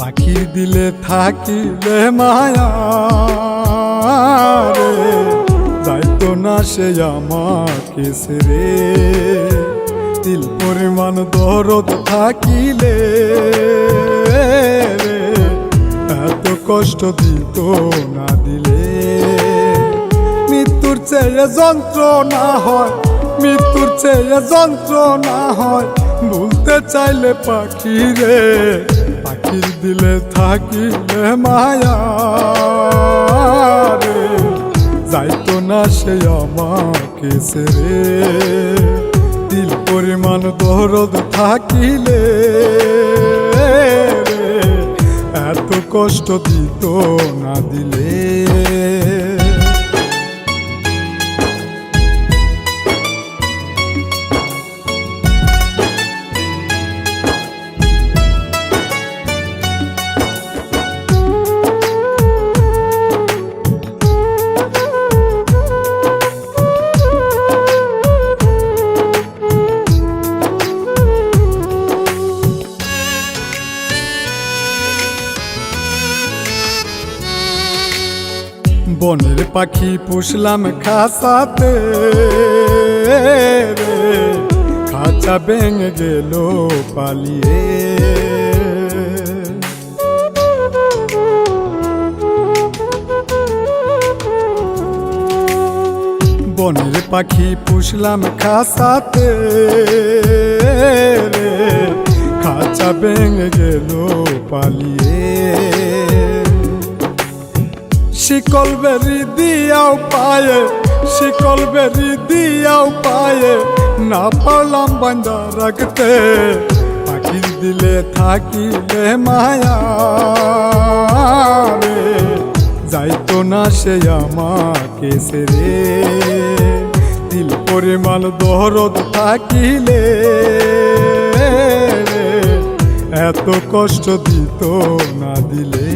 পাখির দিলে থাকিলে মায়া রে, যাইতো না সে আমাকে ছেড়ে। তিল পরিমাণ দরদ থাকিলে রে, এত কষ্ট দিত না দিলে। মৃত্যুর চেয়ে যন্ত্রণা হয়, মৃত্যুর চেয়ে যন্ত্রণা হয়, ভুলতে চাইলে পাখি রে। পাখির দিলে থাকিলে মায়া রে, যাইতো না সে আমাকে ছেড়ে। দিল পরিমাণ দরদ থাকিলে রে, এত কষ্ট দিত না দিলে। বনের পাখি পুষলাম খাঁচাতে রে, খাঁচা ভেঙে গেল পালিয়ে। বনের পাখি পুষলাম খাঁচাতে রে, খাঁচা ভেঙে গেল পালিয়ে। শিকল বেরি দিয়াও পায়ে, শিকল বেরি দিয়াও পায়ে, না পারলাম বান্ধা রাখতে। পাখির দিলে থাকিলে মায়া রে, যাইতো না সে আমাকে ছেড়ে। দিল পরিমাণ দরদ থাকিলে রে, এত কষ্ট দিত না দিলে।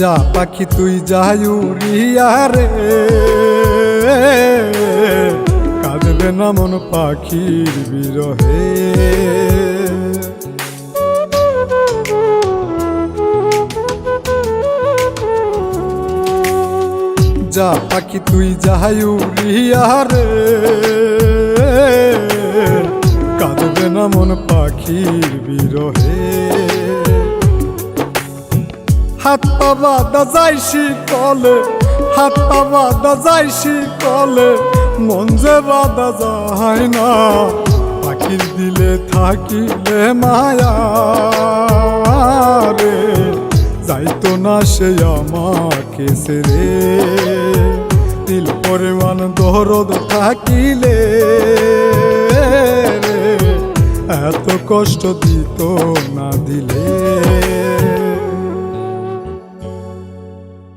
যা পাখি তুই যাই উড়িয়া রে, কাঁদবে না মন পাখির বিরহে। যা পাখি তুই যাই উড়িয়া রে, কাঁদবে না মন পাখির বিরহে। হাত পা বাঁধা যায় শিকলে, হাত পা বাঁধা যায় শিকলে, মন যে বাঁধা যায় না। পাখির দিলে থাকিলে মায়া রে, যাইতো না সে আমাকে ছেড়ে। দিল পরিমাণ দরদ থাকিলে রে, এত কষ্ট দিত না দিলে।